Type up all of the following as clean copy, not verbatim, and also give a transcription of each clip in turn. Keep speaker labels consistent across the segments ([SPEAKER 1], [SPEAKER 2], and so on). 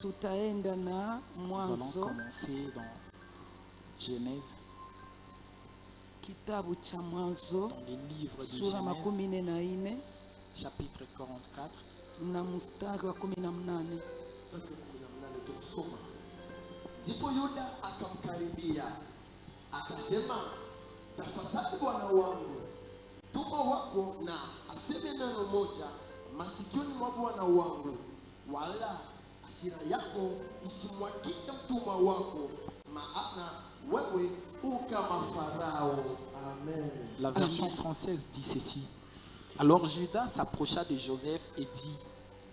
[SPEAKER 1] Nous allons commencer dans Genèse, dans les livres de Genèse, chapitre 44.
[SPEAKER 2] Ndipo Yuda akamkaribia akasema, tafadhali bwana wangu, tuma wako na aseme neno moja masikioni mwa bwana wangu, wala hasira yako isimwagike mtumwa wako, maana wewe u kama Farao. Amen.
[SPEAKER 1] La version française dit ceci. Alors Judas s'approcha de Joseph et dit,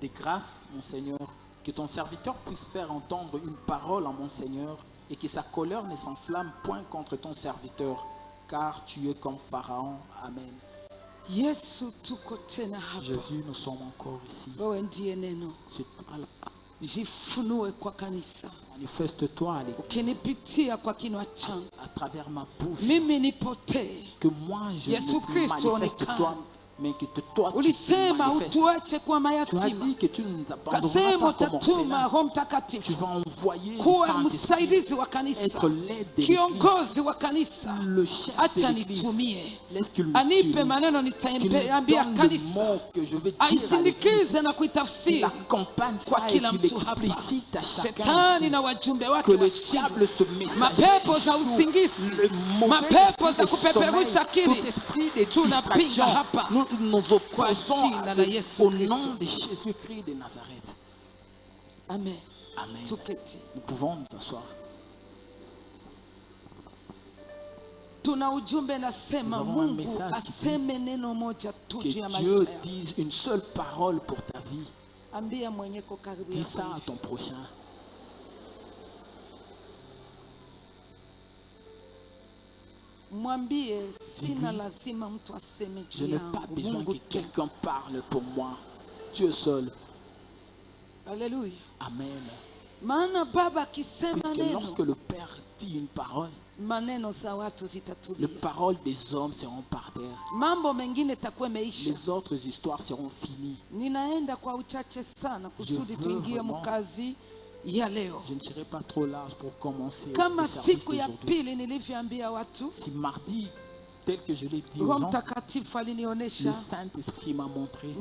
[SPEAKER 1] de grâce, mon Seigneur, que ton serviteur puisse faire entendre une parole à mon Seigneur et que sa colère ne s'enflamme point contre ton serviteur, car tu es comme Pharaon. Amen.
[SPEAKER 3] Jésus,
[SPEAKER 1] nous sommes encore ici. C'est toi là. Manifeste-toi à l'église à travers ma bouche, que moi je me manifeste toi, mais que toi tu te manifestes. Tu as dit que tu ne nous abandonneras pas comme orphelins. Tu vas envoyer le Saint-Esprit, être l'aide de l'église, le chef de l'église. Laisse qu'il me donne le mot que je vais dire à l'église, qu'il accompagne ça et qu'il explicite à chacun ici, que le diable se messager, le mauvais sommeil, tout esprit de distraction, nous opposons au nom de Jésus-Christ de Nazareth.
[SPEAKER 3] Amen.
[SPEAKER 1] Amen. Nous pouvons nous asseoir. Nous avons un message qui dit que Dieu dise une seule parole pour ta vie. Dis ça à ton prochain. Je n'ai pas besoin que quelqu'un parle pour moi. Dieu seul.
[SPEAKER 3] Alléluia.
[SPEAKER 1] Amen. Puisque lorsque le Père dit une parole, les paroles des hommes seront par terre. Les autres histoires seront finies. Je ne serai pas trop large pour commencer le service d'aujourd'hui. Si mardi, tel que je l'ai dit aux gens, le Saint-Esprit m'a montré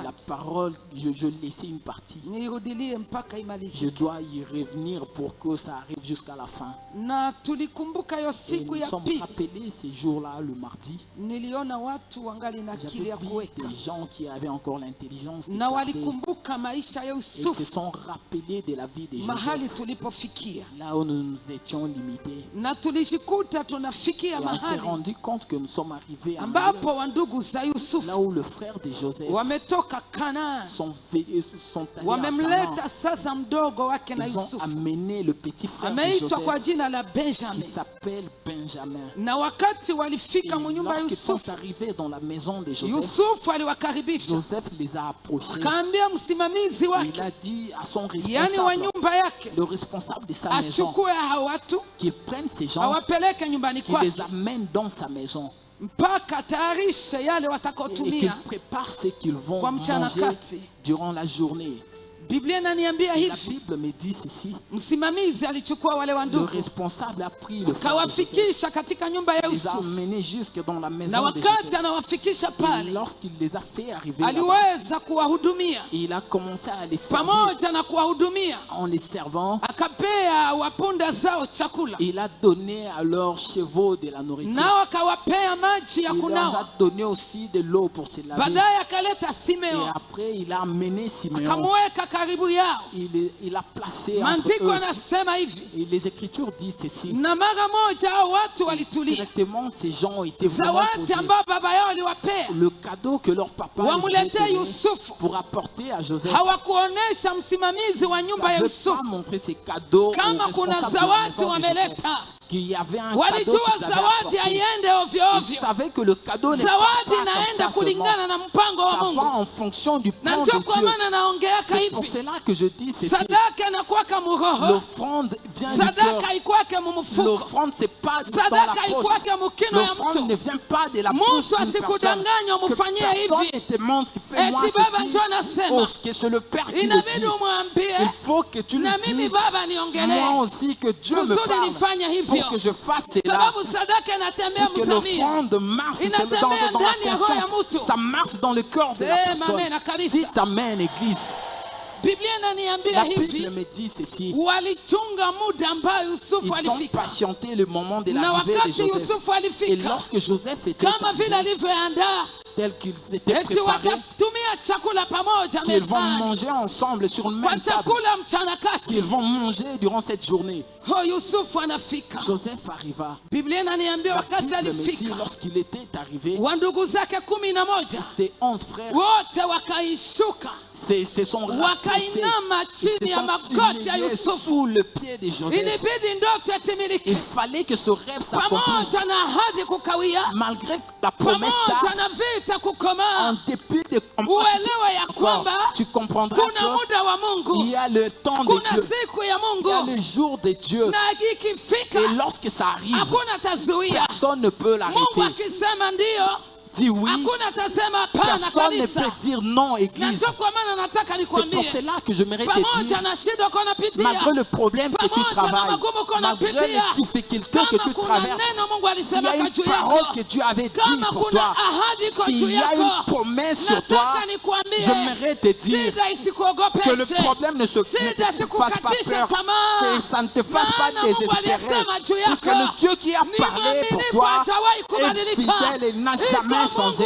[SPEAKER 1] la parole, je laissais une partie. Je dois y revenir pour que ça arrive jusqu'à la fin. Et nous sommes rappelés ces jours-là, le mardi. J'avais vu des gens qui avaient encore l'intelligence et se sont rappelés de la vie de Joseph, là où nous nous étions limités. Et on s'est rendu compte que nous sommes arrivés à là où le frère de Joseph sont allés à Canaan. Ils ont amené le petit frère de Joseph qui s'appelle Benjamin. Et lorsqu'ils sont arrivés dans la maison de Joseph, Joseph les a approchés. Il a dit à son responsable, le responsable de sa maison, qu'il prenne ces gens, qu'il les amène dans sa maison et qu'il prépare ce qu'ils vont manger durant la journée. La Bible me dit ceci. Le responsable a pris le frère de Joseph, les a emmenés jusque dans la maison de Joseph. Et lorsqu'il les a fait arriver là-bas, il a commencé à les servir. En les servant, il a donné à leurs chevaux de la nourriture. Il leur a donné aussi de l'eau pour se laver. Et après, il a amené Siméon. Il a placé entre eux. Et les Écritures disent ceci. Directement, ces gens ont été vraiment posés. Le cadeau que leur papa leur a donné pour apporter à Joseph. Il ne veut pas montrer ces cadeaux au responsable de la maison de Joseph.
[SPEAKER 2] qu'il y avait un cadeau qu'ils avaient apporté. Ils savaient que le cadeau n'est pas comme ça seulement. Ça va en fonction du plan de Dieu. C'est pour cela que je dis ceci. L'offrande vient du cœur. L'offrande, c'est pas dans la poche. L'offrande ne vient pas de la poche d'une personne. Que personne ne te montre qu'il fait moi ceci. Oh, que c'est le Père qui le dit. Il faut que tu le dises. Moi aussi, que Dieu me parle pour que je fasse cela. Parce que l'offrande marche dans la conscience. Ça marche dans le corps de la personne. Dites Amen, Église. La Bible me dit ceci. Ils ont patienté le moment de l'arrivée de Joseph. Et lorsque Joseph était tel qu'ils étaient préparés, qu'ils vont manger ensemble sur une même table, qu'ils vont manger durant cette journée. Joseph arriva. La Bible me dit, lorsqu'il était arrivé, ses 11 frères se sont rabaissés, sous le pied de Joseph. Il fallait que ce rêve s'accomplisse. Malgré la promesse en dépit de tu comprendras qu'il y a le temps de Dieu, il y a le jour de Dieu. Et lorsque ça arrive, personne ne peut l'arrêter. Dis oui, personne ne peut dire non, Église. C'est pour cela que je mérite de dire, malgré le problème que tu travailles, malgré les difficultés que tu traverses, s'il y a une parole que Dieu avait dit pour toi, s'il y a une promesse sur toi, je mérite de dire que le problème ne te fasse pas peur, que ça ne te fasse pas désespérer, parce que le Dieu qui a parlé pour toi est fidèle et n'a jamais changé.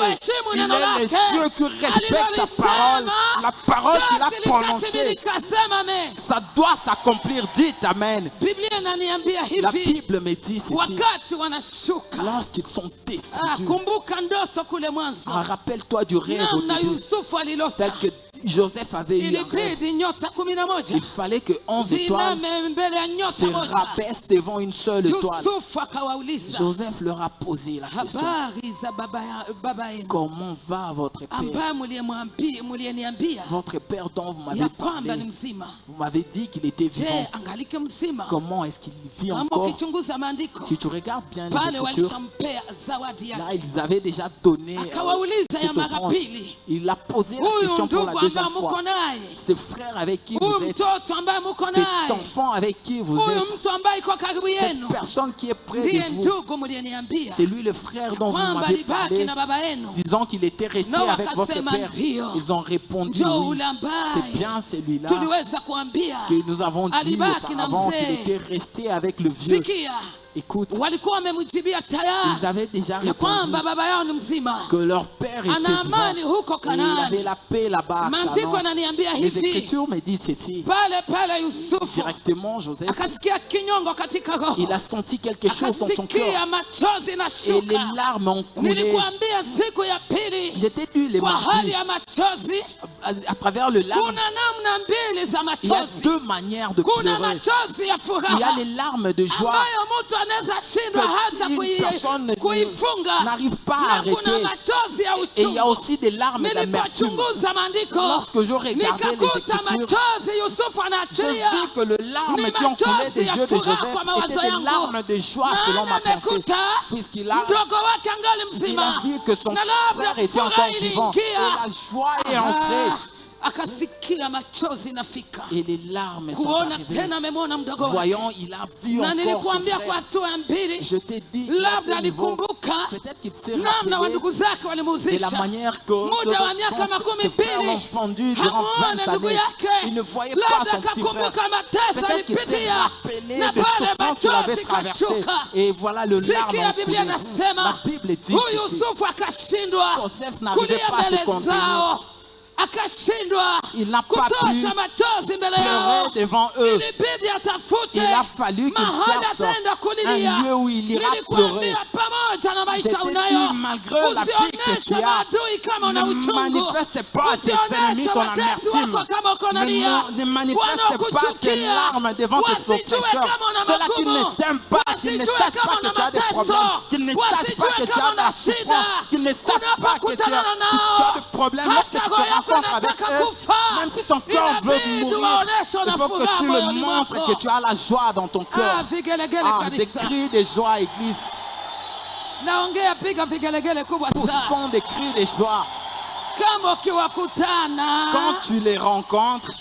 [SPEAKER 2] Il est le Dieu qui respecte sa parole. La parole qu'il a prononcée, ça doit s'accomplir. Dites Amen. La Bible me dit ceci. Lorsqu'ils sont descendus, rappelle-toi du rêve au début, tel que Joseph avait eu un rêve. Il fallait que 11 étoiles se rabaissent devant une seule étoile. Joseph leur a posé la question. Comment va votre père? Votre père dont vous m'avez parlé, vous m'avez dit qu'il était vivant. Comment est-ce qu'il vit encore? Si tu regardes bien les Écritures, là ils avaient déjà donné cette offrande. Il a posé la question pour la deuxième fois. Ces frères avec qui vous êtes, cet enfant avec qui vous êtes, cette personne qui est près de vous, c'est lui le frère dont vous m'avez parlé, disant qu'il était resté avec votre père. Ils ont répondu oui, c'est bien celui-là que nous avons dit auparavant qu'il était resté avec le vieux. Écoute, ils avaient déjà répondu que leur père était vivant et il avait la paix là-bas. Les Écritures me disent ceci. Directement, Joseph, il a senti quelque chose dans son cœur et les larmes ont coulé. J'étais lu les mardis à travers le larme. Il y a deux manières de pleurer. Il y a les larmes de joie que une personne n'arrive pas à arrêter. Et il y a aussi des larmes d'amertume. Lorsque je regardais les Écritures, je vis que les larmes qui ont coulé des yeux de Joseph étaient des larmes de joie selon ma pensée. Puisqu'il a vu que son frère était encore vivant. Et la joie est entrée. Et les larmes sont arrivées. Voyons, il a vu encore son frère. Je t'ai dit, peut-être qu'il s'est rappelé de la manière que ses frères l'ont pendu durant 20 années. Il ne voyait pas son petit frère. Peut-être qu'il s'est rappelé de souffrances qu'il avait traversées. Et voilà le larme en coulé. La Bible dit ceci. Joseph n'arrivait pas à se contenir. il n'a pas pu pleurer devant eux. Il a fallu qu'il cherche un lieu où il ira pleurer. J'ai dit, malgré la vie que tu as, ne manifeste pas tes ennemis ton amertume. Ne manifeste pas tes larmes devant tes oppresseurs. Ceux-là qui ne t'aiment pas, qu'ils ne sachent pas que tu as des problèmes, qu'ils ne sachent pas que tu as de la souffrance, qu'ils ne savent pas que tu as des problèmes. Lorsque tu te rencontres avec eux, même si ton cœur veut mourir, il faut que tu le montres que tu as la joie dans ton cœur. Des cris de joie, Église. Poussons des cris de joie. Quand tu les rencontres,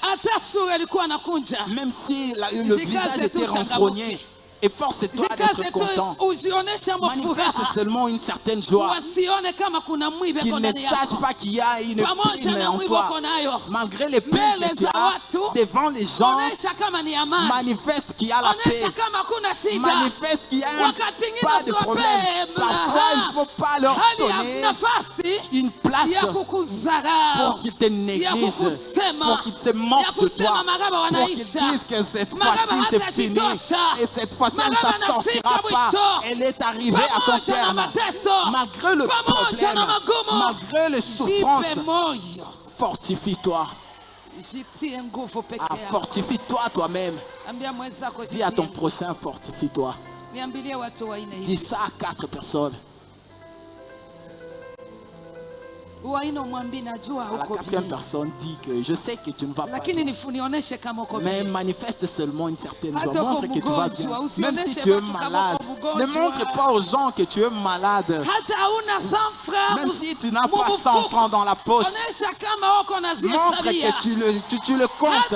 [SPEAKER 2] même si le visage était renfrogné, efforce-toi d'être content. Manifeste seulement une certaine joie. Qu'ils ne sachent pas qu'il y a une prime en toi. Malgré les peines que tu as, devant les gens, manifeste qu'il y a la paix. Manifeste qu'il y a pas de problème. Parfois, il ne faut pas leur donner une place pour qu'ils te négligent, pour qu'ils se moquent de toi, pour qu'ils disent que cette fois-ci c'est fini et cette fois-ci elle ne s'en sortira pas. Elle est arrivée à son terme. Malgré le problème, malgré les souffrances, fortifie-toi. Fortifie-toi toi-même. Dis à ton prochain, fortifie-toi. Dis ça à 4 personnes. À la 4e personne dit que je sais que tu ne vas pas bien, mais manifeste seulement une certaine joie. Montre que tu vas bien. Même si tu es malade, ne montre pas aux gens que tu es malade. Même si tu n'as pas 100 francs dans la poche, montre que tu le comptes.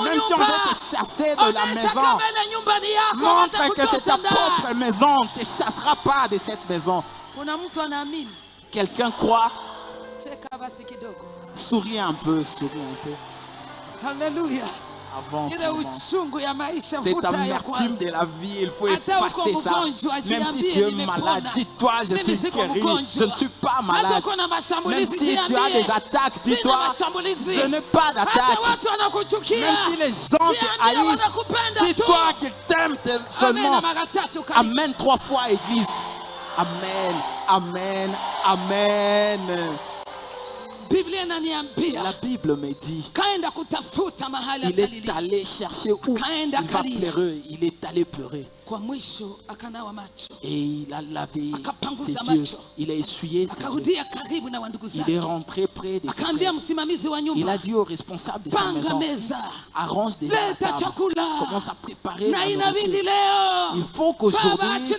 [SPEAKER 2] Même si on veut te chasser de la maison, montre que c'est ta propre maison. On ne te chassera pas de cette maison. Quelqu'un croit? Souris un peu, souris un peu.
[SPEAKER 3] Alléluia.
[SPEAKER 2] Avance. Cette amertume de la vie, il faut effacer ça. Même si tu es malade, dis-toi, je suis guéri. Je ne suis pas malade. Même si tu as des attaques, dis-toi, je n'ai pas d'attaque. Même si les gens te haïssent, dis-toi qu'ils t'aiment seulement. Amen 3 fois, Église. Amen, amen, amen. La Bible me dit, il est allé chercher où il va pleurer. Il est allé pleurer. Et il a lavé ses yeux. Il a essuyé ses yeux. Il est rentré près de ses frères. Il a dit au responsable de sa maison, arrange déjà la table. Commence à préparer la nourriture. Il faut qu'aujourd'hui,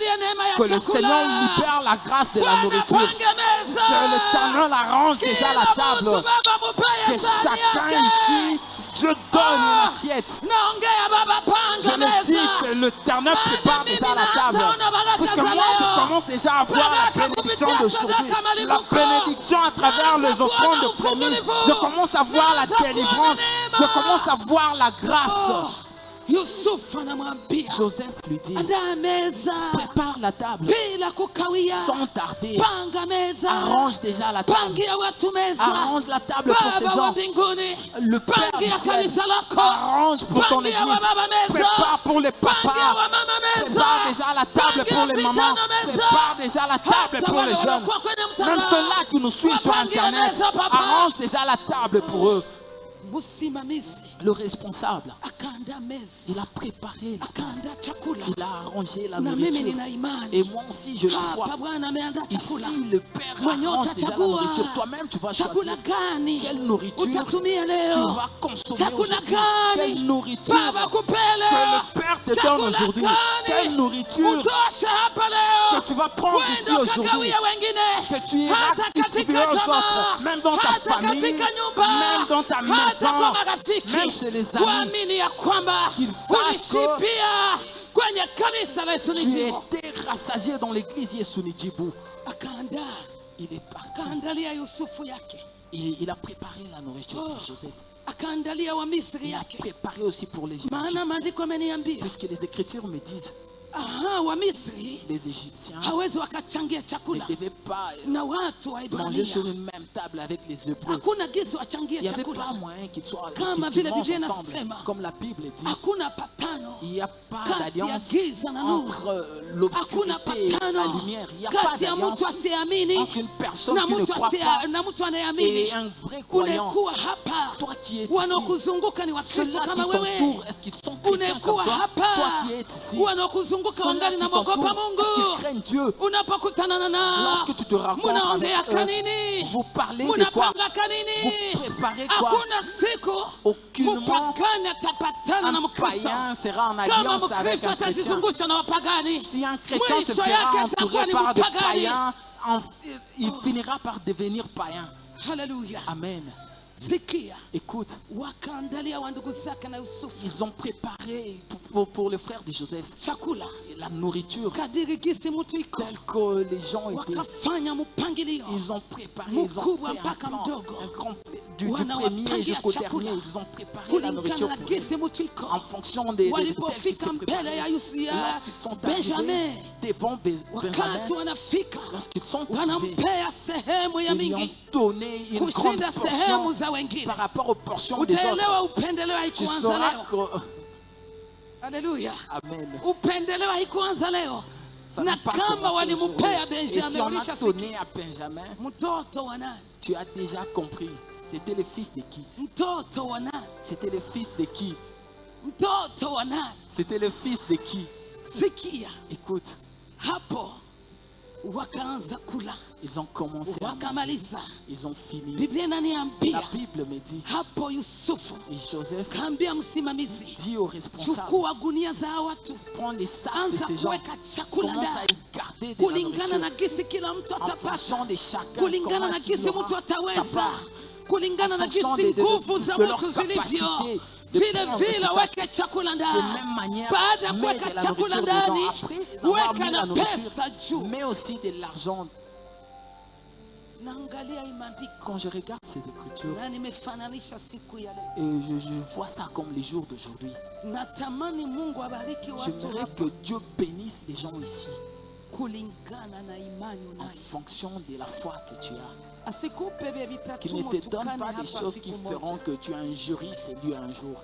[SPEAKER 2] que le Seigneur libère la grâce de la nourriture. Que l'Éternel arrange déjà la table. Que chacun ici, Dieu donne une assiette. Je me dis que l'Éternel prépare déjà la table. Parce que moi, je commence déjà à voir la bénédiction d'aujourd'hui. La bénédiction à travers les offrandes de prémices. Je commence à voir la délivrance. Je commence à voir la grâce. Joseph lui dit, prépare la table sans tarder. Arrange déjà la table. Arrange la table pour ces gens. Le Père du ciel, arrange pour ton église. Prépare pour les papas. Prépare déjà la table pour les mamans. Prépare déjà la table pour les jeunes. Même ceux-là qui nous suivent sur Internet, arrange déjà la table pour eux. Le responsable, il a préparé la table. Il a arrangé la nourriture. Et moi aussi, je le vois. Ici, le Père arrange déjà la nourriture. Toi-même, tu vas choisir quelle nourriture tu vas consommer aujourd'hui. Quelle nourriture que le Père te donne aujourd'hui. Quelle nourriture que tu vas prendre ici aujourd'hui. Que tu iras distribuer aux autres. Même dans ta famille, même dans ta maison, même chez les amis, qu'ils sachent que tu étais rassasié dans l'église Yesu-Nijibu. Il est parti. Et il a préparé la nourriture pour Joseph. Il a préparé aussi pour les Égyptiens. Puisque les Écritures me disent les Égyptiens ne devaient pas manger sur une même table avec les Hébreux. Il n'y avait pas moyen qu'ils mangent ensemble. Comme la Bible dit, il n'y a pas d'alliance entre l'obscurité et la lumière. Il n'y a pas d'alliance entre une personne qui ne croit pas et un vrai croyant. Toi qui es ici, ceux-là qui t'entourent, est-ce qu'ils sont chrétiens comme toi? Toi qui es ici, ceux-là qui t'entourent, est-ce qu'ils craignent Dieu? Lorsque tu te rencontres avec eux, vous parlez de quoi? Vous préparez quoi? Aucunement un païen sera en alliance avec un chrétien. Si un chrétien se fera entourer par des païens, il finira par devenir païen.
[SPEAKER 1] Alléluia.
[SPEAKER 2] Amen. Écoute, ils ont préparé pour le frère de Joseph la nourriture telle que les gens étaient. Ils ont préparé, ils ont fait un grand du premier jusqu'au dernier. Ils ont préparé la nourriture pour en fonction des textes qui se préparaient. Lorsqu'ils sont arrivés devant Benjamin, lorsqu'ils sont arrivés, ils lui ont donné une grande portion par rapport aux portions des autres. Tu sauras que...
[SPEAKER 1] Alléluia.
[SPEAKER 2] Amen.
[SPEAKER 1] Upendeleo haikuanza leo. Na kama walimupea Benjamin,
[SPEAKER 2] donné à Benjamin, tu as déjà compris. C'était le fils de qui? C'était le fils de qui? C'était le fils de qui? Écoute. Ils ont commencé à manger. Ils ont fini. La Bible me dit, et Joseph dit aux responsables, prends les sacs de ces gens, commence à y garder de la nourriture en fonction de chacun, comment il aura sa part, en fonction de leur capacité. Vile vile weke chakula ndani. Baada ya kuweka chakula ndani, weka na pesa juu. Mais aussi de l'argent. Quand je regarde ces écritures, et je vois ça comme les jours d'aujourd'hui. J'aimerais que Dieu bénisse les gens ici en fonction de la foi que tu as. Qui ne te donne pas des choses qui feront que tu injuries Dieu un jour.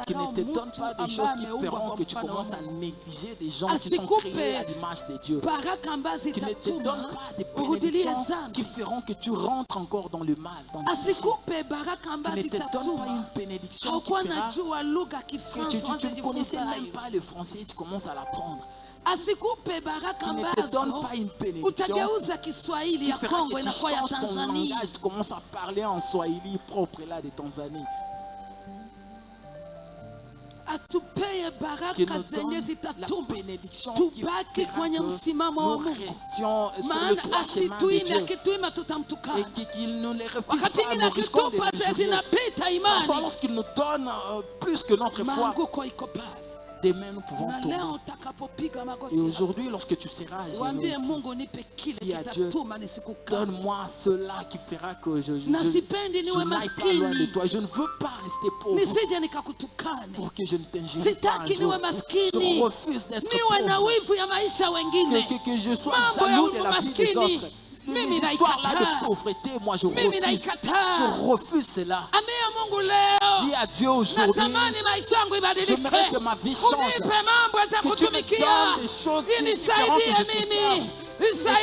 [SPEAKER 2] Qui ne te donne pas des choses qui feront que tu commences à négliger des gens qui sont créés à l'image de Dieu. Qui ne te donne pas des bénédictions qui feront que tu rentres encore dans le mal, dans le péché. Qui ne te donne pas une bénédiction qui fera que tu ne connaissais même pas le français, tu commences à l'apprendre. Qui ne te donne pas une bénédiction qui fera que tu changes ton langage, tu commences à parler en Swahili propre là de Tanzanie. Qui nous donne la bénédiction qui fera que nous restions sur le droit chemin de Dieu. Et qu'il nous les refuse pas, nous risquons de les juger. Enfin, lorsqu'il nous donne plus que notre foi, demain nous pouvons tomber. Et aujourd'hui, lorsque tu seras gêné, dis à Dieu, donne-moi cela qui fera que je n'aille pas loin de toi. Je ne veux pas rester pauvre pour que je ne t'injurie pas un jour. Je refuse d'être pauvre. Que je sois jaloux de la vie des autres. Une histoire là de pauvreté, moi je refuse. Je refuse cela. Dis à Dieu aujourd'hui, j'aimerais que ma vie change. Que tu me donnes des choses qui feront que je que ça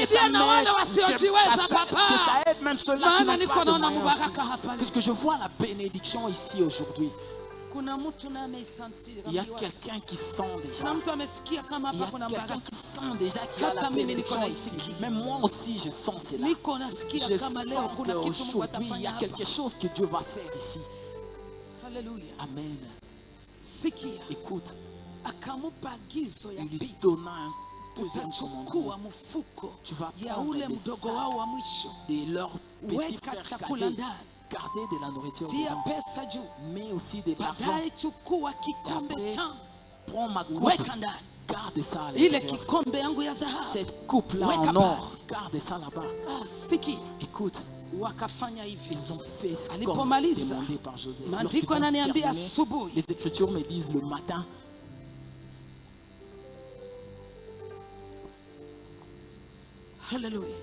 [SPEAKER 2] aide même ceux-là qui n'ont pas de moyens. Puisque je vois la bénédiction ici aujourd'hui. Il y a quelqu'un qui sent déjà. Il y a quelqu'un qui sent déjà qu'il y a la bénédiction ici. Même moi aussi, je sens cela. Je sens qu'aujourd'hui, il y a quelque chose que Dieu va faire ici. Amen. Écoute, il lui donna un deuxième commandement. Tu vas prendre des sacs de leurs petits frères cadets. Garder de la nourriture dedans, mais aussi de l'argent. Prends ma coupe, garde ça à l'intérieur. Cette coupe-là en or, garde ça là-bas. Écoute, ils ont fait ce qu'on demandé par Joseph. Lorsqu'ils ont terminé, les Écritures me disent le matin,
[SPEAKER 1] Hallelujah.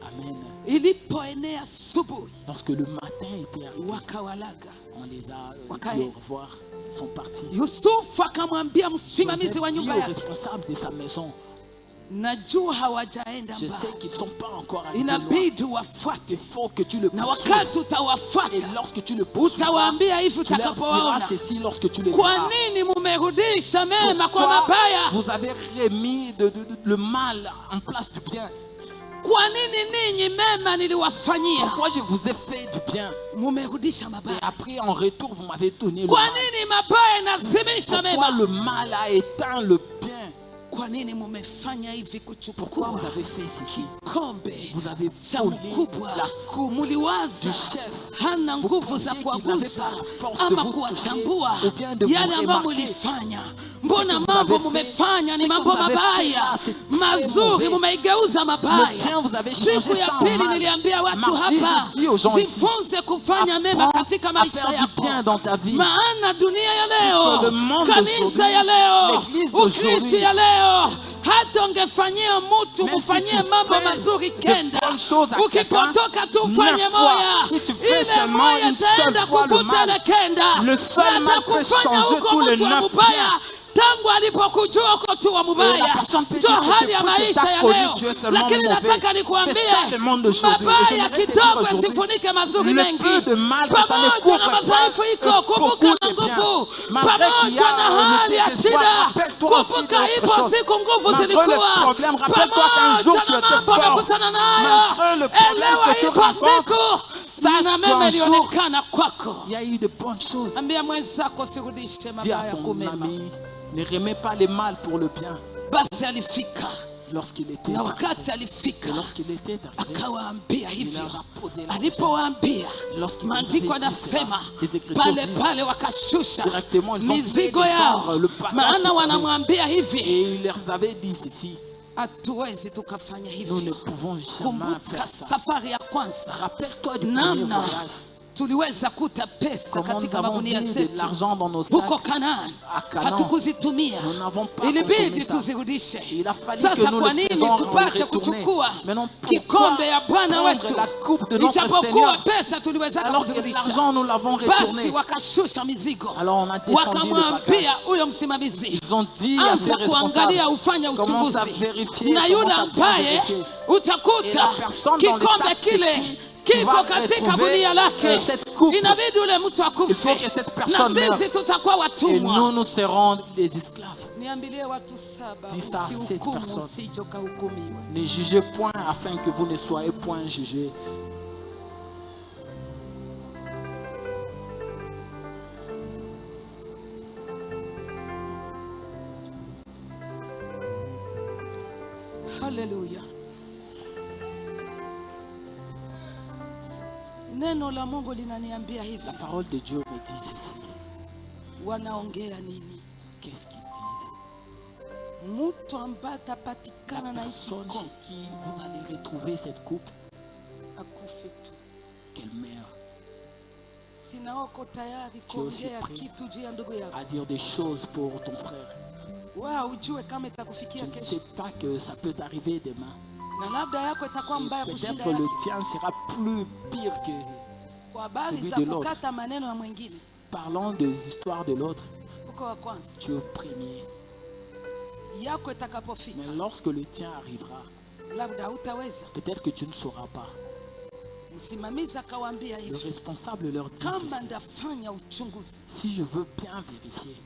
[SPEAKER 2] Amen.
[SPEAKER 1] Ilipoenea asubuhi,
[SPEAKER 2] lorsque le matin était arrivé,
[SPEAKER 1] wakawalaga,
[SPEAKER 2] on les a dit au revoir, ils sont partis.
[SPEAKER 1] Yusufu akamwambia msimamizi wa nyumba yake,
[SPEAKER 2] responsable de sa maison,
[SPEAKER 1] najua hawajaenda
[SPEAKER 2] je
[SPEAKER 1] mbali,
[SPEAKER 2] sais qu'ils sont pas encore arrivés
[SPEAKER 1] inabidi
[SPEAKER 2] loin.
[SPEAKER 1] wafuate,
[SPEAKER 2] Il faut que tu le
[SPEAKER 1] na
[SPEAKER 2] poursuives.
[SPEAKER 1] wakati
[SPEAKER 2] Et
[SPEAKER 1] utawafuata
[SPEAKER 2] lorsque tu le poursuis,
[SPEAKER 1] utawaambia hivi
[SPEAKER 2] tu leur diras
[SPEAKER 1] utakapowaona,
[SPEAKER 2] ceci lorsque tu les
[SPEAKER 1] kwa
[SPEAKER 2] verras.
[SPEAKER 1] nini mumerudisha mema kwa
[SPEAKER 2] Pourquoi
[SPEAKER 1] mabaya?
[SPEAKER 2] vous avez remis le mal en place du bien?
[SPEAKER 1] Kwa nini ninyi mema niliwafanyia
[SPEAKER 2] Pourquoi je vous ai fait du bien
[SPEAKER 1] mumerudisha
[SPEAKER 2] et
[SPEAKER 1] mabaya?
[SPEAKER 2] après en retour vous m'avez donné le
[SPEAKER 1] Kwa
[SPEAKER 2] mal?
[SPEAKER 1] nini mabaya nazimisha
[SPEAKER 2] Pourquoi
[SPEAKER 1] mema?
[SPEAKER 2] le mal a éteint le bien?
[SPEAKER 1] Kwa nini mumefanya hivi
[SPEAKER 2] Pourquoi
[SPEAKER 1] kuchukua
[SPEAKER 2] vous avez fait ceci?
[SPEAKER 1] kombe
[SPEAKER 2] Vous avez
[SPEAKER 1] cha
[SPEAKER 2] volé
[SPEAKER 1] mkubwa?
[SPEAKER 2] la coupe
[SPEAKER 1] Muliwaza
[SPEAKER 2] du chef.
[SPEAKER 1] hana
[SPEAKER 2] Vous
[SPEAKER 1] nguvu za
[SPEAKER 2] pensiez qu'il n'avait
[SPEAKER 1] kuwagusa
[SPEAKER 2] pas la force de
[SPEAKER 1] ama
[SPEAKER 2] vous
[SPEAKER 1] kuwatambua
[SPEAKER 2] toucher ou bien de vous
[SPEAKER 1] yale ambayo
[SPEAKER 2] remarquer.
[SPEAKER 1] mulifanya. Mbona
[SPEAKER 2] vous
[SPEAKER 1] mambo
[SPEAKER 2] avez fait,
[SPEAKER 1] mumefanya ni
[SPEAKER 2] ce que
[SPEAKER 1] mambo
[SPEAKER 2] vous avez fait
[SPEAKER 1] mabaya,
[SPEAKER 2] là, c'est très
[SPEAKER 1] mazuri
[SPEAKER 2] mauvais.
[SPEAKER 1] mumeigeuza
[SPEAKER 2] Le
[SPEAKER 1] mabaya.
[SPEAKER 2] bien vous avez changé
[SPEAKER 1] Siku ya
[SPEAKER 2] ça en
[SPEAKER 1] pili
[SPEAKER 2] mal.
[SPEAKER 1] niliambia watu
[SPEAKER 2] Mardi,
[SPEAKER 1] hapa,
[SPEAKER 2] j'ai dit aux gens ici,
[SPEAKER 1] jifunze kufanya mema
[SPEAKER 2] apprends
[SPEAKER 1] katika
[SPEAKER 2] à
[SPEAKER 1] maisha
[SPEAKER 2] faire du
[SPEAKER 1] yako,
[SPEAKER 2] bien dans ta vie.
[SPEAKER 1] maana dunia ya
[SPEAKER 2] Puisque le
[SPEAKER 1] leo,
[SPEAKER 2] monde
[SPEAKER 1] kanisa
[SPEAKER 2] d'aujourd'hui,
[SPEAKER 1] ya leo,
[SPEAKER 2] l'église d'aujourd'hui,
[SPEAKER 1] Ukristo ya leo, hata ungefanyia mtu
[SPEAKER 2] même
[SPEAKER 1] mfanyie
[SPEAKER 2] si tu
[SPEAKER 1] mambo
[SPEAKER 2] fais
[SPEAKER 1] mazuri
[SPEAKER 2] de
[SPEAKER 1] kenda,
[SPEAKER 2] bonnes choses à
[SPEAKER 1] ukipotoka tu
[SPEAKER 2] quelqu'un,
[SPEAKER 1] ufanye
[SPEAKER 2] 9 fois,
[SPEAKER 1] moya,
[SPEAKER 2] si tu fais
[SPEAKER 1] ile
[SPEAKER 2] seulement
[SPEAKER 1] moya
[SPEAKER 2] une seule
[SPEAKER 1] itaenda
[SPEAKER 2] fois le
[SPEAKER 1] kuvuta
[SPEAKER 2] mal,
[SPEAKER 1] ile kenda,
[SPEAKER 2] le seul mal peut
[SPEAKER 1] atakufanya
[SPEAKER 2] changer
[SPEAKER 1] huko
[SPEAKER 2] tous les
[SPEAKER 1] mtu wa
[SPEAKER 2] 9
[SPEAKER 1] mubaya
[SPEAKER 2] biens.
[SPEAKER 1] tangu alipokujua uko tu wa
[SPEAKER 2] Et la
[SPEAKER 1] mubaya.
[SPEAKER 2] personne peut
[SPEAKER 1] Ndio
[SPEAKER 2] dire que
[SPEAKER 1] hali ya
[SPEAKER 2] depuis que
[SPEAKER 1] maisha
[SPEAKER 2] t'as
[SPEAKER 1] ya
[SPEAKER 2] connu
[SPEAKER 1] leo,
[SPEAKER 2] Dieu seulement
[SPEAKER 1] lakini
[SPEAKER 2] mauvais.
[SPEAKER 1] nataka
[SPEAKER 2] C'est
[SPEAKER 1] nikwambie
[SPEAKER 2] ça le monde d'aujourd'hui. Et
[SPEAKER 1] mabaya
[SPEAKER 2] j'aimerais te dire
[SPEAKER 1] kidogo
[SPEAKER 2] aujourd'hui,
[SPEAKER 1] sifunike mazuri
[SPEAKER 2] le
[SPEAKER 1] mengi,
[SPEAKER 2] peu de mal que ça ne
[SPEAKER 1] pamoja na
[SPEAKER 2] couvre
[SPEAKER 1] madhaifu
[SPEAKER 2] pas
[SPEAKER 1] iko, kumbuka
[SPEAKER 2] beaucoup
[SPEAKER 1] na
[SPEAKER 2] de bien.
[SPEAKER 1] nguvu,
[SPEAKER 2] Malgré qu'il y
[SPEAKER 1] pamoja na
[SPEAKER 2] a
[SPEAKER 1] hali ya
[SPEAKER 2] un désespoir,
[SPEAKER 1] shida,
[SPEAKER 2] rappelle-toi aussi de
[SPEAKER 1] kumbuka
[SPEAKER 2] l'autre
[SPEAKER 1] ipo
[SPEAKER 2] chose.
[SPEAKER 1] siku nguvu
[SPEAKER 2] Malgré le
[SPEAKER 1] zilikuwa,
[SPEAKER 2] problème, rappelle-toi qu'un jour tu
[SPEAKER 1] pamoja na
[SPEAKER 2] étais
[SPEAKER 1] mambo
[SPEAKER 2] fort.
[SPEAKER 1] umekutana nayo,
[SPEAKER 2] Malgré le problème
[SPEAKER 1] elewa
[SPEAKER 2] que tu
[SPEAKER 1] ipo
[SPEAKER 2] rencontres,
[SPEAKER 1] siku
[SPEAKER 2] sache
[SPEAKER 1] na mema
[SPEAKER 2] qu'un jour,
[SPEAKER 1] ilionekana kwako.
[SPEAKER 2] il y a eu de bonnes choses.
[SPEAKER 1] Ambia mwenzako sirudishe
[SPEAKER 2] Dis à
[SPEAKER 1] mabaya
[SPEAKER 2] ton
[SPEAKER 1] kumema.
[SPEAKER 2] ami, ne remets pas les mal pour le bien.
[SPEAKER 1] Basi alifika,
[SPEAKER 2] Lorsqu'il était
[SPEAKER 1] na
[SPEAKER 2] arrivé,
[SPEAKER 1] wakati alifika
[SPEAKER 2] et lorsqu'il était arrivé,
[SPEAKER 1] akawaambia
[SPEAKER 2] il
[SPEAKER 1] hivyo.
[SPEAKER 2] leur a posé la question.
[SPEAKER 1] Alipowaambia,
[SPEAKER 2] Lorsqu'il
[SPEAKER 1] maandiko
[SPEAKER 2] avait dit
[SPEAKER 1] yanasema
[SPEAKER 2] cela, les Écritures
[SPEAKER 1] pale
[SPEAKER 2] disent
[SPEAKER 1] pale wakashusha
[SPEAKER 2] directement, ils ont
[SPEAKER 1] mizigo
[SPEAKER 2] fait
[SPEAKER 1] yao,
[SPEAKER 2] descendre le bagage
[SPEAKER 1] maana
[SPEAKER 2] qu'ils avaient.
[SPEAKER 1] wanamwambia hivi,
[SPEAKER 2] Et il leur avait dit ceci,
[SPEAKER 1] hatuwezi tukafanya
[SPEAKER 2] nous ne
[SPEAKER 1] hivyo.
[SPEAKER 2] pouvons jamais
[SPEAKER 1] Kumbuka
[SPEAKER 2] faire ça.
[SPEAKER 1] safari ya kwanza,
[SPEAKER 2] Rappelle-toi du premier
[SPEAKER 1] namna
[SPEAKER 2] voyage.
[SPEAKER 1] tuliweza kuta pesa
[SPEAKER 2] Comment nous
[SPEAKER 1] katika
[SPEAKER 2] avons
[SPEAKER 1] magunia
[SPEAKER 2] mis de
[SPEAKER 1] zetu
[SPEAKER 2] l'argent dans nos sacs
[SPEAKER 1] huko Kanaani,
[SPEAKER 2] à Canaan.
[SPEAKER 1] hatukuzitumia,
[SPEAKER 2] Nous n'avons pas
[SPEAKER 1] ilibidi
[SPEAKER 2] consommé ça.
[SPEAKER 1] tuzirudishe.
[SPEAKER 2] Il a fallu
[SPEAKER 1] Sasa
[SPEAKER 2] que nous
[SPEAKER 1] kwa
[SPEAKER 2] le
[SPEAKER 1] nini
[SPEAKER 2] faisions
[SPEAKER 1] tupate
[SPEAKER 2] retourner.
[SPEAKER 1] kuchukua
[SPEAKER 2] Maintenant,
[SPEAKER 1] kikombe ya
[SPEAKER 2] pourquoi
[SPEAKER 1] Bwana
[SPEAKER 2] prendre
[SPEAKER 1] wetu,
[SPEAKER 2] la coupe de notre
[SPEAKER 1] ijapokuwa
[SPEAKER 2] Seigneur
[SPEAKER 1] pesa tuliwezaka
[SPEAKER 2] alors que
[SPEAKER 1] kuzirudisha?
[SPEAKER 2] l'argent nous l'avons
[SPEAKER 1] Basi
[SPEAKER 2] retourné?
[SPEAKER 1] wakashusha mizigo,
[SPEAKER 2] Alors on a descendu le
[SPEAKER 1] wakamwambia
[SPEAKER 2] bagage.
[SPEAKER 1] huyo msimamizi,
[SPEAKER 2] Ils ont dit à ces
[SPEAKER 1] anza kuangalia,
[SPEAKER 2] responsables,
[SPEAKER 1] ufanye
[SPEAKER 2] commence à
[SPEAKER 1] uchunguzi,
[SPEAKER 2] vérifier,
[SPEAKER 1] na
[SPEAKER 2] commence
[SPEAKER 1] yule
[SPEAKER 2] à bien
[SPEAKER 1] ambaye
[SPEAKER 2] vérifier. Et
[SPEAKER 1] utakuta
[SPEAKER 2] la personne dans le
[SPEAKER 1] kikombe
[SPEAKER 2] sac
[SPEAKER 1] kile
[SPEAKER 2] tu
[SPEAKER 1] kiko
[SPEAKER 2] vas
[SPEAKER 1] katika
[SPEAKER 2] retrouver,
[SPEAKER 1] gunia lake,
[SPEAKER 2] cette coupe.
[SPEAKER 1] inabidi ule mtu
[SPEAKER 2] Il
[SPEAKER 1] akufe
[SPEAKER 2] faut que cette
[SPEAKER 1] na
[SPEAKER 2] personne meure.
[SPEAKER 1] sisi tutakuwa
[SPEAKER 2] Et
[SPEAKER 1] watumwa.
[SPEAKER 2] nous, nous serons les esclaves.
[SPEAKER 1] Niambilie watu 7,
[SPEAKER 2] Dis ça à 7
[SPEAKER 1] usihukumu
[SPEAKER 2] personnes.
[SPEAKER 1] usije ukahukumiwa.
[SPEAKER 2] Ne jugez point afin que vous ne soyez point jugés.
[SPEAKER 1] Haleluya. Neno la Mungu linaniambia hivi.
[SPEAKER 2] La parole de Dieu me dit ceci.
[SPEAKER 1] Wanaongea nini?
[SPEAKER 2] Qu'est-ce qu'ils disent?
[SPEAKER 1] Mtu ambaye
[SPEAKER 2] La
[SPEAKER 1] atapatikana na hiki
[SPEAKER 2] personne
[SPEAKER 1] kikombe
[SPEAKER 2] chez qui vous allez retrouver cette coupe,
[SPEAKER 1] akufe tu.
[SPEAKER 2] qu'elle meure.
[SPEAKER 1] Sinaoko tayari
[SPEAKER 2] Tu es aussi
[SPEAKER 1] kuongea
[SPEAKER 2] prêt
[SPEAKER 1] kitu juu ya ndugu yako.
[SPEAKER 2] À dire des choses pour ton frère.
[SPEAKER 1] Wewe ujue kama
[SPEAKER 2] Tu
[SPEAKER 1] itakufikia
[SPEAKER 2] ne
[SPEAKER 1] kesho.
[SPEAKER 2] sais pas que ça peut t'arriver demain.
[SPEAKER 1] Na labda yako itakuwa mbaya kushinda
[SPEAKER 2] Peut-être le
[SPEAKER 1] yake.
[SPEAKER 2] tien sera plus pire que...
[SPEAKER 1] Kwa habari
[SPEAKER 2] celui
[SPEAKER 1] za
[SPEAKER 2] de l'autre.
[SPEAKER 1] kukata maneno ya mwingine.
[SPEAKER 2] Parlant des histoires de l'autre,
[SPEAKER 1] Uko wa kwanza.
[SPEAKER 2] tu es au premier.
[SPEAKER 1] Yako itakapofika.
[SPEAKER 2] Mais lorsque le tien arrivera,
[SPEAKER 1] Labda hutaweza.
[SPEAKER 2] peut-être que tu ne sauras pas.
[SPEAKER 1] Msimamizi akawaambia
[SPEAKER 2] Le
[SPEAKER 1] hivi.
[SPEAKER 2] responsable leur dit
[SPEAKER 1] Kama
[SPEAKER 2] ceci.
[SPEAKER 1] ndafanya uchunguzi.
[SPEAKER 2] Si je veux bien vérifier,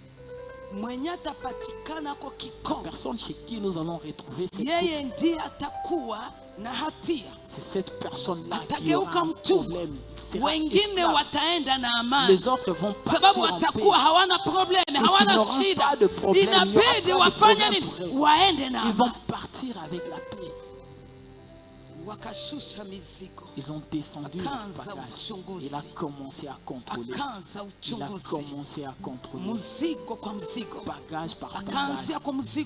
[SPEAKER 1] Mwenye atapatikana kwa kikombe.
[SPEAKER 2] personne chez qui nous allons retrouver cette coupe,
[SPEAKER 1] Yeye ndiye atakuwa na hatia.
[SPEAKER 2] c'est cette personne-là qui
[SPEAKER 1] Atageuka
[SPEAKER 2] aura un
[SPEAKER 1] mtumwa.
[SPEAKER 2] problème. Il sera
[SPEAKER 1] Wengine
[SPEAKER 2] esclave.
[SPEAKER 1] wataenda na amani.
[SPEAKER 2] Les autres vont
[SPEAKER 1] Sababu
[SPEAKER 2] partir en paix.
[SPEAKER 1] watakuwa hawana probleme, hawana
[SPEAKER 2] n'auront
[SPEAKER 1] shida.
[SPEAKER 2] pas de problème, il n'y aura
[SPEAKER 1] Inabidi
[SPEAKER 2] pas de
[SPEAKER 1] wafanye
[SPEAKER 2] problème
[SPEAKER 1] nini?
[SPEAKER 2] pour eux.
[SPEAKER 1] Waende na
[SPEAKER 2] Ils vont
[SPEAKER 1] amani.
[SPEAKER 2] partir avec la paix. Ils ont descendu le bagage. Il a commencé à contrôler. Il a commencé à contrôler. Bagage par bagage. Il a commencé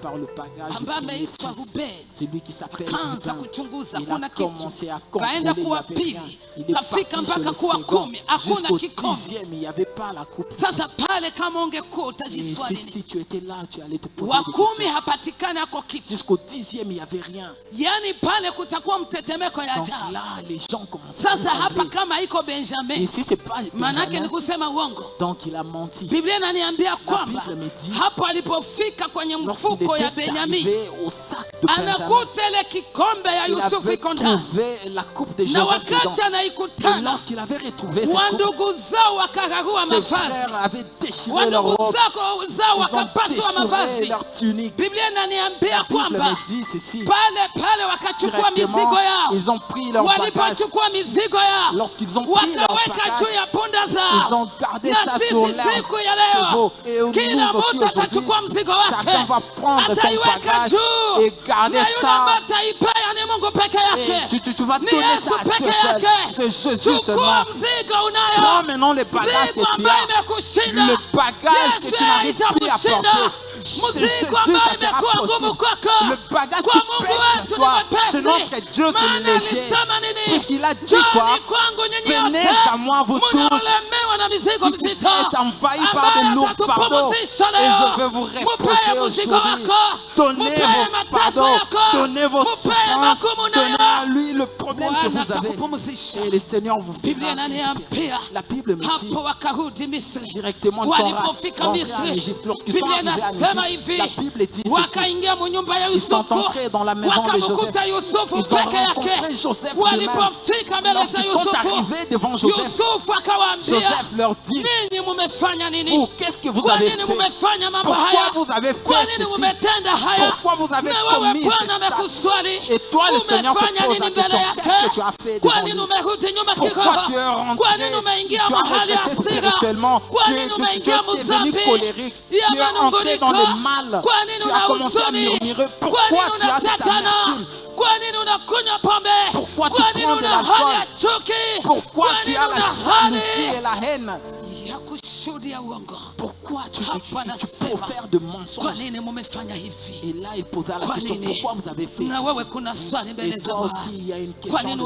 [SPEAKER 2] par le bagage de celui qui s'appelle Ruben. Il a commencé à contrôler. Il est parti chez le second. Jusqu'au 10e, il n'y avait pas la coupe. Et si tu étais là, tu allais te poser des questions. Jusqu'au 10e, il n'y avait rien. Donc là, les gens commencent à trembler. Et si c'est pas Benjamin, donc il a menti. La Bible me dit, lorsqu'il était arrivé au sac de Benjamin, il avait trouvé la coupe de Joseph dedans. Et lorsqu'il avait retrouvé cette coupe, ses frères avaient déchiré leur robe. Ils ont déchiré leur tunique. La Bible me dit ceci. Directement, ils ont pris leur bagage. Lorsqu'ils ont pris leur bagage, ils ont gardé ça sur leurs chevaux. Et nous aussi aujourd'hui, chacun va prendre son bagage et garder ça. Et tu vas donner ça à Dieu seul. C'est Jésus seulement. Prends maintenant le bagage que tu as. Le bagage que tu n'arrives plus à porter. Jésus, ça sera possible. Le bagage qui pèse sur toi, c'est notre Dieu, c'est léger. Puisqu'il a dit quoi? Venez à moi, vous tous, qui êtes envahis par de lourds fardeaux, et je vais vous reposer aujourd'hui. Donnez vos fardeaux, donnez vos souffrances, donnez à lui le problème que vous avez. Et le Seigneur vous fera inspirer. La Bible me dit directement, ils sont rentrés en Égypte. Lorsqu'ils sont arrivés en Égypte, la Bible dit ceci. Ils sont entrés dans la maison de Joseph. Ils ont rencontré Joseph de même. Lorsqu'ils sont arrivés devant Joseph, Joseph leur dit, vous, qu'est-ce que vous avez fait? Pourquoi vous avez fait ceci? Pourquoi vous avez commis cet acte? Et toi, le Seigneur te pose la question, qu'est-ce que tu as fait devant lui? Pourquoi tu es rentré? Tu as régressé spirituellement. Tu es devenu colérique. Tu es entré dans le mal. Tu as commencé à murmurer. Pourquoi tu as cette amertume? Pourquoi tu prends de l'alcool? Pourquoi tu as la jalousie et la haine? Pourquoi tu profères de mensonges? Et là, il posa la question, pourquoi vous avez fait ça? Et toi aussi, il y a une question de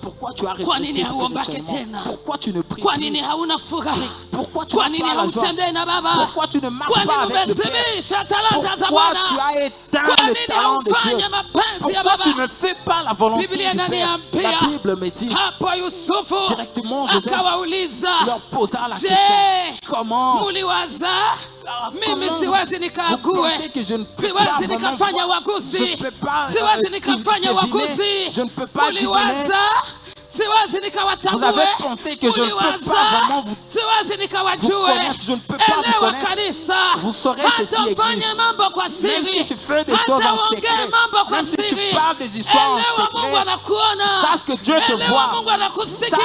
[SPEAKER 2] pourquoi tu as réfléchi spirituellement? Pourquoi tu ne pries plus? Pourquoi tu n'as pas la joie? Pourquoi tu ne marches pas avec le Père? Pourquoi tu as éteint le talent de Dieu? Pourquoi tu ne fais pas la volonté du Père? La Bible me dit directement, Joseph leur posa la question, comment?
[SPEAKER 1] Mimi siwezi nikague, siwezi nikafanya waguzi, siwezi nikafanya waguzi. Uliwaza siwezi nikawatambue, uliwaza siwezi nikawajue. Elewa kanisa, hata ufanye mambo kwa siri, hata uongee mambo kwa siri, elewa Mungu anakuona, elewa Mungu anakusikia.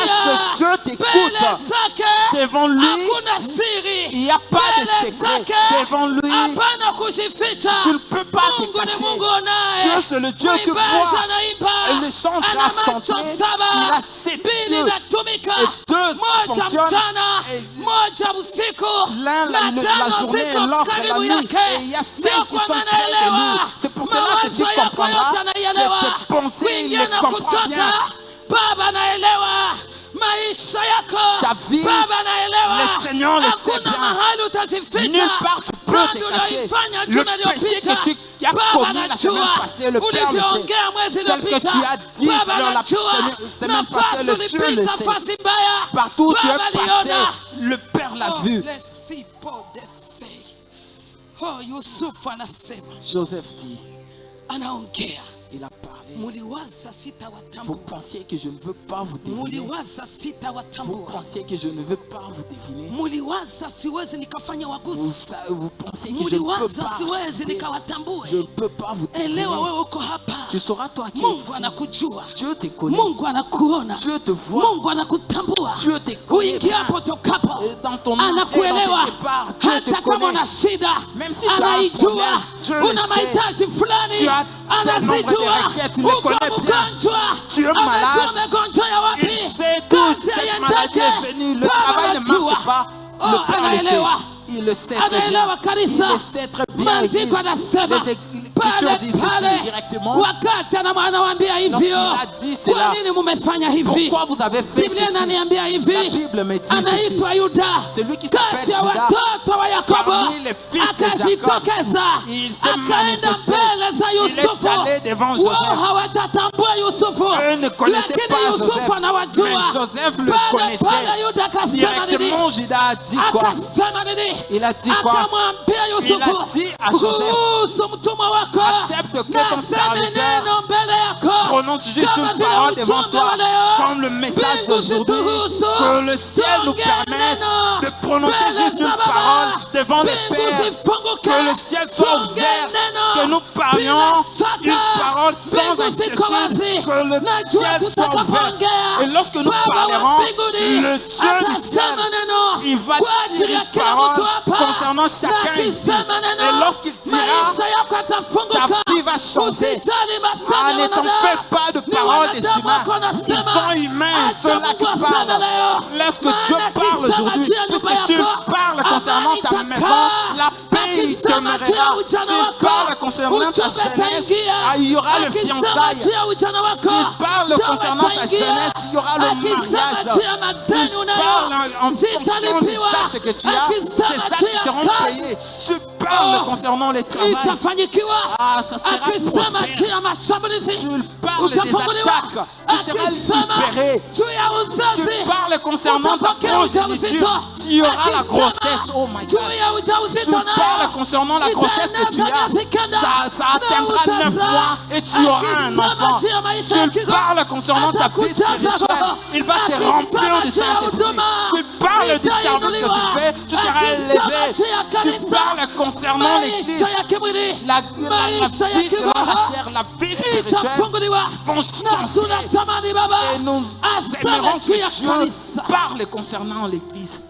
[SPEAKER 1] Mbele zake hakuna siri,
[SPEAKER 2] il n'y a pas de secret devant lui.
[SPEAKER 1] hapana kujificha.
[SPEAKER 2] Tu ne peux pas te cacher. Dieu, c'est le Dieu que voit. Et le chanteur a chanté. Il a 7 yeux. Et 2 fonctionnent. L'un la journée et l'autre la nuit. Et il y a 5 qui sont près de lui. C'est pour cela que tu comprendras que tes pensées, il les comprend bien. Ta vie, le Seigneur le sait bien. Nulle part tu peux te cacher. Le péché que tu as commis la semaine passée, le Père le sait. Tel que tu as dit dans la semaine passée, le Dieu le sait. Partout où tu es passé, le Père l'a vu. Joseph dit, il a parlé. Vous pensiez que je ne veux pas vous deviner. Vous pensiez que je ne veux pas vous deviner. Vous pensez que je ne peux pas acheter. Je ne peux pas vous deviner. Tu sauras toi qui es ici. Dieu te connaît. Dieu te voit. Dieu te connaît. Et dans ton entrée, dans tes départs, Dieu te connaît. Même si tu as un problème, Dieu le sait. Tu as tellement de requêtes, tu le connais bien. Tu es malade. Il sait d'où cette maladie est venue. Le travail ne marche pas. Le Père le sait. Il le sait très bien. Il le sait très bien. Les Écritures disent ceci directement. Lorsqu'il a dit cela, pourquoi vous avez fait ceci? La Bible me dit ceci. C'est lui qui s'appelle Judas. Parmi les fils de Jacob, il s'est manifesté. Il est allé devant Joseph. Eux ne connaissaient pas Joseph, mais Joseph le connaissait. Directement, Judas a dit quoi? Il a dit quoi? Il a dit à Joseph, accepte que ton serviteur prononce juste une parole devant toi, comme le message d'aujourd'hui, que le ciel nous permette de prononcer juste une parole devant le Père, que le ciel soit ouvert, que nous parlions une parole sans inquiétude, que le ciel soit ouvert. Et lorsque nous parlerons, le Dieu du ciel, il va dire une parole concernant chacun ici. Et lorsqu'il dira, ta vie va changer. Ne t'en fais pas de paroles des humains. Ils sont humains, ceux-là qui parlent. Laisse que Dieu parle aujourd'hui. Puisque si tu parles concernant ta maison, la paix il demeurera. Si tu parles concernant ta jeunesse, il y aura le fiançailles. Si tu parles concernant ta jeunesse, il y aura le mariage. Si tu parles en fonction des actes que tu as, ces actes seront payés. Si tu parles concernant les travails, ça sera prospère. Si tu parles des attaques, tu seras libéré. Si tu parles concernant ta progéniture, tu auras la grossesse. Oh my God. Si tu parles concernant la grossesse que tu as, ça atteindra 9 mois et tu auras un enfant. Si tu parles concernant ta vie spirituelle, il va te remplir du Saint-Esprit. Si tu parles du service que tu fais, tu seras élevé. Si tu parles concernant l'Église, la vie selon la chair, la vie spirituelle vont changer. Et nous aimerons que Dieu parle concernant l'Église.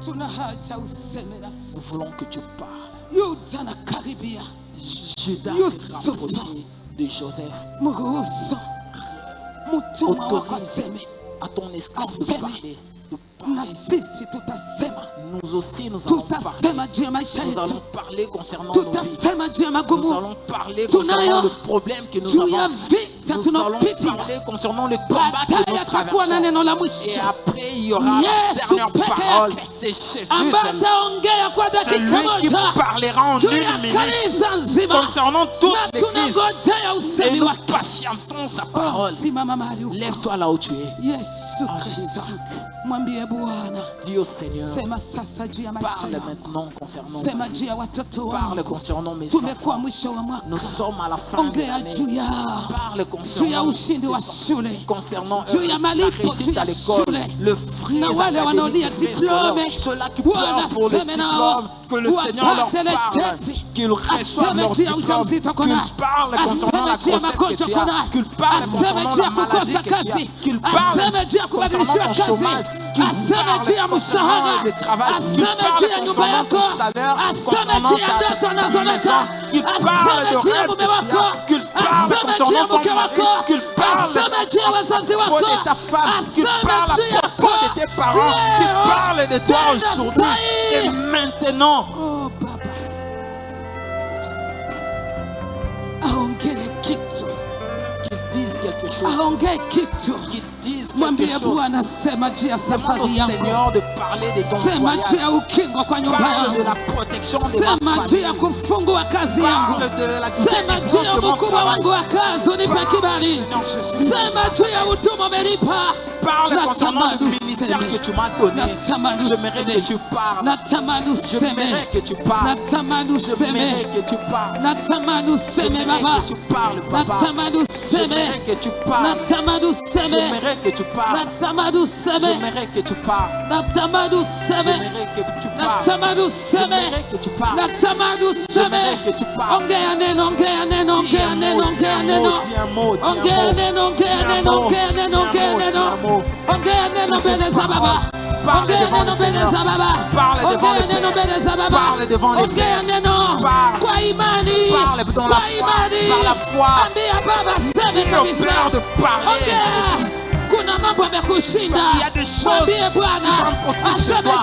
[SPEAKER 2] Nous voulons que tu parles. Judas s'est rapproché de Joseph. Autorise à ton esprit de parler. Nous aussi nous allons parler concernant nos vies. Nous allons parler concernant le problème que nous avons. Nous allons parler concernant le combat que nous traversons. Et après il y aura la dernière parole. C'est Jésus, celui qui parlera en 1 minute concernant toute l'Église. Et nous patientons sa parole. Lève-toi là où tu es. Dis au Seigneur, parle maintenant concernant ma vie. Parle concernant mes enfants. Nous sommes à la fin de l'année. Parle concernant la réussite à l'école, le fruit académique, ceux-là qui pleurent pour le diplôme, que le Seigneur leur parle, qu'ils reçoivent leur diplôme, qu'ils parlent concernant la grossesse que tu as, qu'ils parlent concernant la maladie que tu as, qu'ils parlent concernant ton chômage, qu'ils parlent concernant le travail, qu'ils parlent concernant ton salaire, concernant ta maison, qu'ils parlent de rêve que tu as, qu'ils parlent concernant ton mari, qu'ils parlent à propos de ta femme, qu'ils parlent à propos de tes parents, qu'ils parlent de toi aujourd'hui et maintenant. Qu'ils disent quelque chose. Qu'ils dise quelque chose. Demande au Seigneur de parler de ton voyage. Parle de la protection de ma famille. Parle de la délivrance de mon travail. Parle concernant le ministère que tu m'as donné. J'aimerais que tu parles. J'aimerais que tu parles. J'aimerais que tu parles. J'aimerais que tu parles, papa. J'aimerais que tu parles. J'aimerais que tu parles. J'aimerais que tu parles. J'aimerais que tu parles. J'aimerais que tu parles. J'aimerais que tu parles. Parle devant le Seigneur. Parle devant le Père. Parle devant les Pères. Parle dans la foi. Par la foi. Dis au Père de parler de l'Église. Il y a des choses qui sont impossibles chez toi.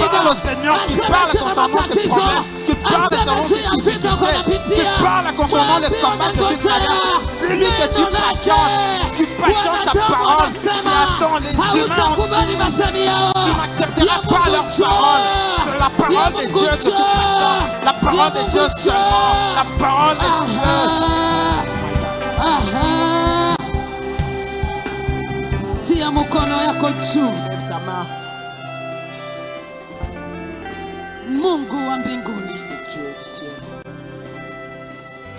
[SPEAKER 2] Parle au Seigneur qui parle concernant ses problèmes, qui parle concernant ses difficultés, qui parle concernant les combats que tu traverses. Dis-lui que tu patientes ta parole, tu attends les humains. Tu n'accepteras pas leur parole. C'est la parole de Dieu que tu patientes. La parole de Dieu seulement. La parole de Dieu.
[SPEAKER 1] Tia mkono yako juu. Mungu wa mbinguni,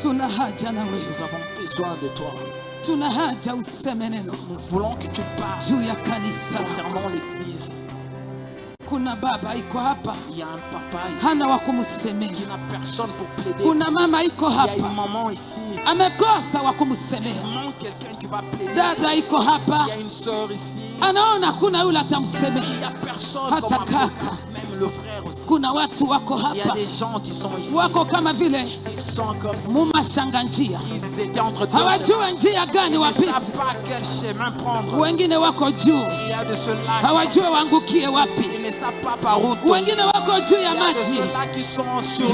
[SPEAKER 1] tuna haja na wewe.
[SPEAKER 2] Nous avons besoin de toi.
[SPEAKER 1] Tuna haja useme neno.
[SPEAKER 2] Nous voulons que tu parles
[SPEAKER 1] juu ya kanisa
[SPEAKER 2] concernant l'église.
[SPEAKER 1] Kuna baba iko hapa,
[SPEAKER 2] il y a un papa ici,
[SPEAKER 1] hana wa kumsemea,
[SPEAKER 2] qui n'a personne pour plaider.
[SPEAKER 1] Kuna mama iko hapa,
[SPEAKER 2] il y a une maman ici,
[SPEAKER 1] amekosa wa kumsemea.
[SPEAKER 2] Il manque quelqu'un qui va plaider.
[SPEAKER 1] Dada iko hapa,
[SPEAKER 2] il y a une sœur ici,
[SPEAKER 1] anaona kuna yule atamsemea.
[SPEAKER 2] Il y a personne
[SPEAKER 1] hata
[SPEAKER 2] comme
[SPEAKER 1] kaka,
[SPEAKER 2] même le frère aussi.
[SPEAKER 1] Kuna watu wako hapa,
[SPEAKER 2] il y a des gens qui sont ici,
[SPEAKER 1] wako kama vile
[SPEAKER 2] ils sont comme
[SPEAKER 1] mumashanga njia,
[SPEAKER 2] ils étaient entre deux
[SPEAKER 1] hawajua njia gani wapite,
[SPEAKER 2] ils ne savent pas quel chemin prendre.
[SPEAKER 1] Wengine wako juu,
[SPEAKER 2] il y a de ceux-là
[SPEAKER 1] hawajua waangukie wapi,
[SPEAKER 2] ils ne savent pas par où.
[SPEAKER 1] Wengine wako juu ya maji,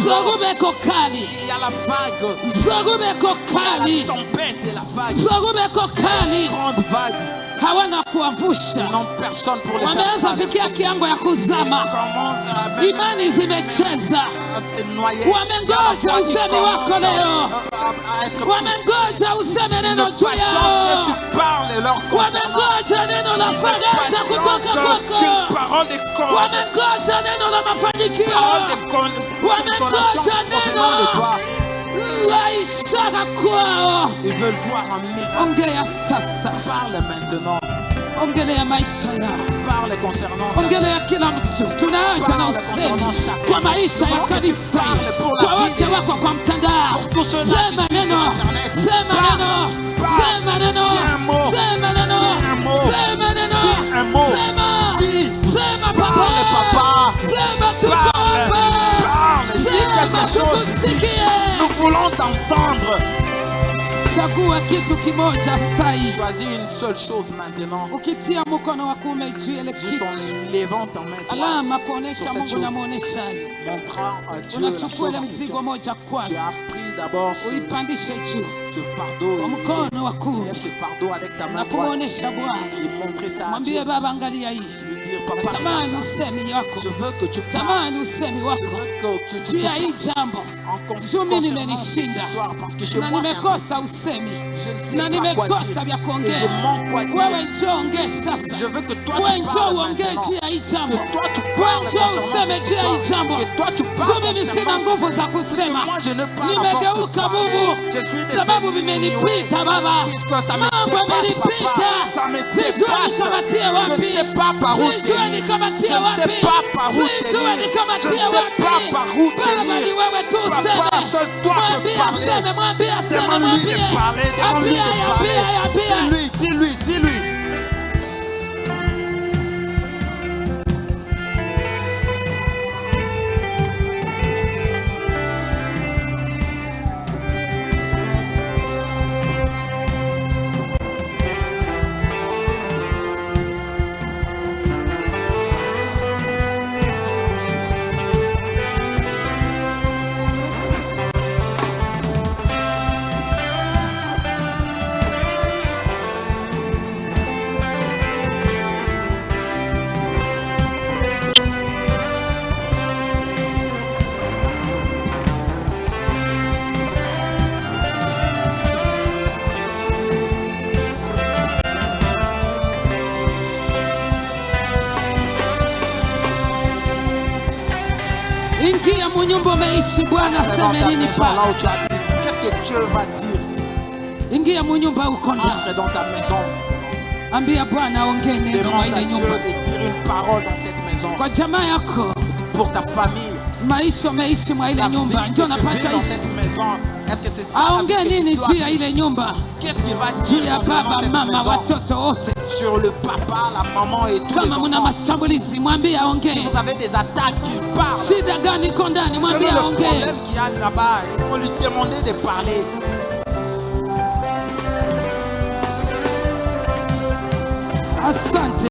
[SPEAKER 1] zogubeko kali,
[SPEAKER 2] il y a la vague,
[SPEAKER 1] zogubeko kali,
[SPEAKER 2] la tempête et la vague,
[SPEAKER 1] zogubeko kali,
[SPEAKER 2] grande vague.
[SPEAKER 1] Hawana kuwavusha, wameanza fikia kiango ya kuzama, imani zimecheza, wamengoja usemi wako leo, wamengoja useme neno juu yao, wamengoja neno la faraja kutoka kwako, wamengoja neno la mafanikio, wamengoja neno la ishara kwao.
[SPEAKER 2] Ils veulent voir un miracle.
[SPEAKER 1] Ongea sasa.
[SPEAKER 2] Parle maintenant.
[SPEAKER 1] Ongelea maisha yao.
[SPEAKER 2] Parle concernant.
[SPEAKER 1] Ongelea kila mtu. Tunaanza na usemi kwa maisha ya kanisa, kwa wote wako kwa mtandao. Sema neno, sema neno, sema neno, sema neno, sema neno, sema papa, sema tuko hapa, sema tukusikie.
[SPEAKER 2] Nous voulons t'entendre.
[SPEAKER 1] Chagua kitu kimoja sai.
[SPEAKER 2] Choisis une seule chose maintenant.
[SPEAKER 1] Ukitia mkono wa kuume juu ile kitu,
[SPEAKER 2] levant ta main
[SPEAKER 1] alama kuonesha Mungu na muoneshaye.
[SPEAKER 2] Montrant à Dieu
[SPEAKER 1] unachukua ile mzigo moja kwanza.
[SPEAKER 2] Tu as pris d'abord
[SPEAKER 1] uipandishe juu
[SPEAKER 2] ce fardeau.
[SPEAKER 1] Kwa mkono wa kuume.
[SPEAKER 2] Ce fardeau avec ta main
[SPEAKER 1] droite. Na kuonesha Bwana.
[SPEAKER 2] Et montrer ça.
[SPEAKER 1] Mwambie Baba, angalia hii. Tamani usemi yako.
[SPEAKER 2] Je veux que tu
[SPEAKER 1] tamani usemi wako. Juu ya hii jambo. Juu mimi nimenishinda. Na nimekosa usemi. Na nimekosa vya kuongea. Wewe njoo ongee sasa. Wewe njoo uongee juu ya hii jambo. Wewe njoo useme juu ya hii jambo. Juu mimi sina nguvu za kusema. Nimegeuka Mungu. Sababu vimenipita Baba. Mambo yamenipita. Sijua nikamatie wapi. Sijua nikamatie wapi. Sijua nikamatie wapi. Baba ni wewe tu useme. Mwambie aseme, mwambie aseme, mwambie. Apia, apia, apia.
[SPEAKER 2] Dis-lui, dis-lui.
[SPEAKER 1] Ingia mu nyumba umeishi, Bwana sema nini pa?
[SPEAKER 2] Là où tu habites, qu'est-ce que Dieu va dire?
[SPEAKER 1] Ingia mu nyumba uko ndani.
[SPEAKER 2] Entre dans ta maison maintenant.
[SPEAKER 1] Ambia Bwana ongee neno mwa ile nyumba.
[SPEAKER 2] Demande à Dieu de dire une parole dans cette maison.
[SPEAKER 1] Kwa jamaa yako.
[SPEAKER 2] Pour ta famille.
[SPEAKER 1] Maisha umeishi mwa ile nyumba. Ndio napasha ishi.
[SPEAKER 2] Est-ce que c'est ça?
[SPEAKER 1] Aongee nini juu ya ile nyumba?
[SPEAKER 2] Qu'est-ce qu'il va dire
[SPEAKER 1] ya baba, mama, watoto wote?
[SPEAKER 2] Sur le papa, la maman et tous les
[SPEAKER 1] enfants. Kama muna mashambulizi, mwambie aongee.
[SPEAKER 2] Si vous avez des attaques, qu'il parle.
[SPEAKER 1] Shida gani iko ndani, mwambie aongee.
[SPEAKER 2] Le problème qu'il y a là-bas, il faut lui demander de parler.
[SPEAKER 1] Asante.